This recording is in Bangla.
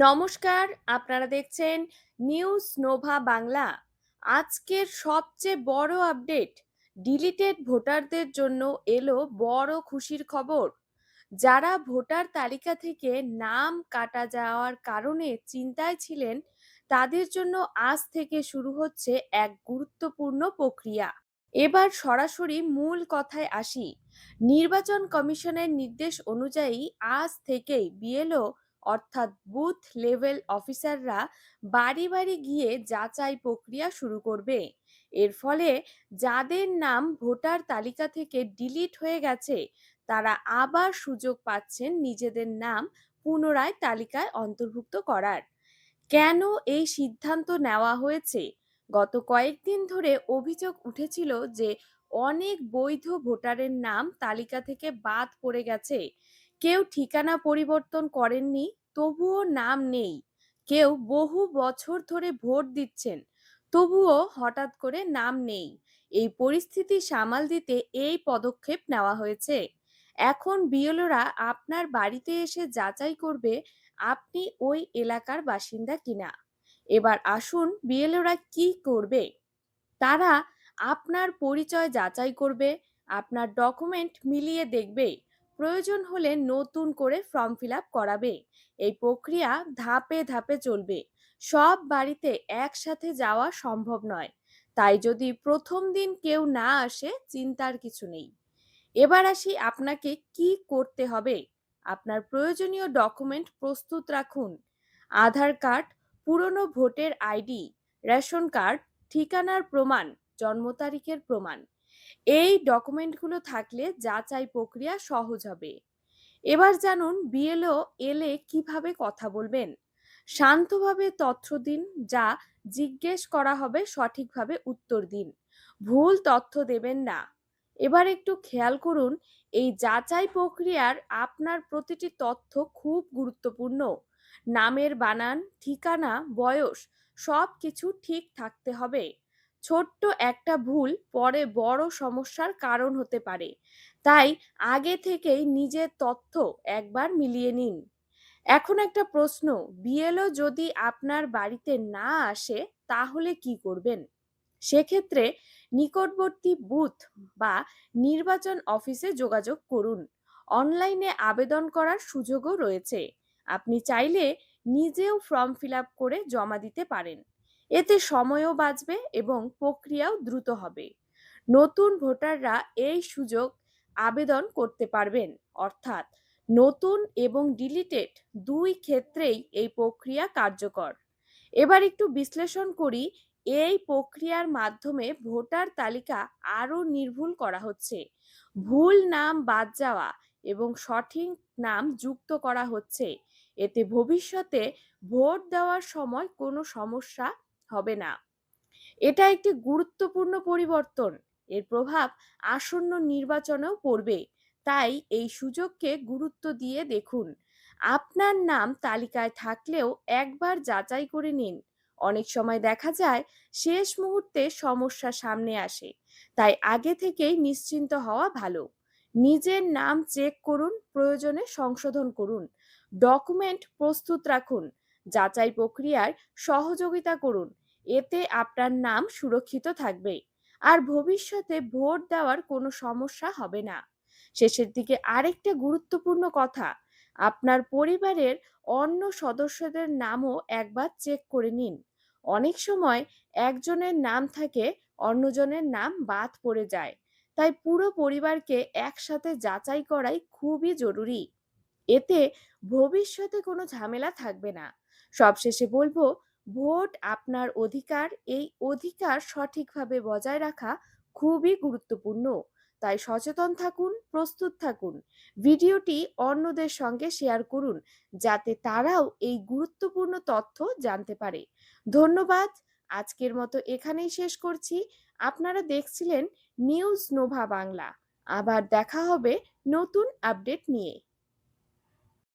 নমস্কার, আপনারা দেখছেন নিউজ নোভা বাংলা। আজকের সবচেয়ে বড় আপডেট, ডিলিটেড ভোটারদের জন্য এলো বড় খুশির খবর। যারা ভোটার তালিকা থেকে নাম কাটা যাওয়ার কারণে চিন্তায় ছিলেন, তাদের জন্য আজ থেকে শুরু হচ্ছে এক গুরুত্বপূর্ণ প্রক্রিয়া। এবার সরাসরি মূল কথায় আসি। নির্বাচন কমিশনের নির্দেশ অনুযায়ী আজ থেকেই বিএলও অর্থাৎ বুথ লেভেল অফিসাররা বাড়ি বাড়ি গিয়ে যাচাই প্রক্রিয়া শুরু করবে। এর ফলে যাদের নাম ভোটার তালিকা থেকে ডিলিট হয়ে গেছে, তারা আবার সুযোগ পাচ্ছেন নিজেদের নাম পুনরায় তালিকায় অন্তর্ভুক্ত করার। কেন এই সিদ্ধান্ত নেওয়া হয়েছে? গত কয়েকদিন ধরে অভিযোগ উঠেছিল যে অনেক বৈধ ভোটারের নাম তালিকা থেকে বাদ পড়ে গেছে। কেউ ঠিকানা পরিবর্তন করেননি, তবুও নাম নেই। কেউ বহু বছর ধরে ভোট দিচ্ছেন, তবুও হঠাৎ করে নাম নেই। এই পরিস্থিতি সামাল দিতে এই পদক্ষেপ নেওয়া হয়েছে। এখন বিএলওরা আপনার বাড়িতে এসে যাচাই করবে আপনি ওই এলাকার বাসিন্দা কিনা। এবার আসুন বিএলওরা কি করবে। তারা আপনার পরিচয় যাচাই করবে, আপনার ডকুমেন্ট মিলিয়ে দেখবে, প্রয়োজন হলে নতুন করে ফর্ম ফিল আপ করাবে। এই প্রক্রিয়া ধাপে ধাপে চলবে। সব বাড়িতে একসাথে যাওয়া সম্ভব নয়, তাই যদি প্রথম দিন কেউ না আসে, চিন্তার কিছু নেই। এবার আসি আপনাকে কি করতে হবে। আপনার প্রয়োজনীয় ডকুমেন্ট প্রস্তুত রাখুন। আধার কার্ড, পুরনো ভোটের আইডি, রেশন কার্ড, ঠিকানার প্রমাণ, জন্ম তারিখের প্রমাণ। এই ডকুমেন্টগুলো থাকলে যাচাই প্রক্রিয়া সহজ হবে। এবার জানুন বিএলও এলে কিভাবে কথা বলবেন। শান্তভাবে তথ্য দিন, যা জিজ্ঞেস করা হবে সঠিকভাবে উত্তর দিন। ভুল তথ্য দেবেন না। এবার একটু খেয়াল করুন, এই যাচাই প্রক্রিয়ার আপনার প্রতিটি তথ্য খুব গুরুত্বপূর্ণ। নামের বানান, ঠিকানা, বয়স সব কিছু ঠিক থাকতে হবে। ছোট্ট একটা ভুল পরে বড় সমস্যার কারণ হতে পারে। তাই আগে থেকেই নিজের তথ্য একবার মিলিয়ে নিন। এখন একটা প্রশ্ন, বিএলও যদি আপনার বাড়িতে না আসে, তাহলে কি করবেন? সেক্ষেত্রে নিকটবর্তী বুথ বা নির্বাচন অফিসে যোগাযোগ করুন। অনলাইনে আবেদন করার সুযোগও রয়েছে। আপনি চাইলে নিজেও ফর্ম ফিল আপ করে জমা দিতে পারেন। এতে সময়ও বাঁচবে এবং প্রক্রিয়াও দ্রুত হবে। নতুন ভোটাররা এই সুযোগ আবেদন করতে পারবেন, অর্থাৎ নতুন এবং ডিলিটেড দুই ক্ষেত্রেই এই প্রক্রিয়া কার্যকর। এবার একটু বিশ্লেষণ করি। এই প্রক্রিয়ার মাধ্যমে ভোটার তালিকা আরও নির্ভুল করা হচ্ছে। ভুল নাম বাদ যাওয়া এবং সঠিক নাম যুক্ত করা হচ্ছে। এতে ভবিষ্যতে ভোট দেওয়ার সময় কোনো সমস্যা হবে না। এটা একটি গুরুত্বপূর্ণ পরিবর্তন। এর প্রভাব আসন্ন নির্বাচনেও পড়বে। তাই এই সুযোগকে গুরুত্ব দিয়ে দেখুন। আপনার নাম তালিকায় থাকলেও একবার যাচাই করে নিন। অনেক সময় দেখা যায় শেষ মুহূর্তে সমস্যা সামনে আসে, তাই আগে থেকেই নিশ্চিন্ত হওয়া ভালো। নিজের নাম চেক করুন, প্রয়োজনে সংশোধন করুন। ডকুমেন্ট প্রস্তুত রাখুন। যাচাই প্রক্রিয়ায় সহযোগিতা করুন। এতে আপনার নাম সুরক্ষিত থাকবে আর ভবিষ্যতে ভোট দেওয়ার কোনো সমস্যা হবে না। শেষের দিকে আরেকটা গুরুত্বপূর্ণ কথা, আপনার পরিবারের অন্য সদস্যদের নামও একবার চেক করে নিন। অনেক সময় একজনের নাম থাকে, অন্যজনের নাম বাদ পড়ে যায়। তাই পুরো পরিবারকে একসাথে যাচাই করাই খুবই জরুরি। এতে ভবিষ্যতে কোনো ঝামেলা থাকবে না। সবশেষে বলবো, ভোট আপনার অধিকার। এই অধিকার সঠিকভাবে বজায় রাখা খুবই গুরুত্বপূর্ণ। তাই সচেতন থাকুন, প্রস্তুত থাকুন। ভিডিওটি অন্যদের সঙ্গে শেয়ার করুন, যাতে তারাও এই গুরুত্বপূর্ণ তথ্য জানতে পারে। ধন্যবাদ। আজকের মতো এখানেই শেষ করছি। আপনারা দেখছিলেন নিউজ নোভা বাংলা। আবার দেখা হবে নতুন আপডেট নিয়ে।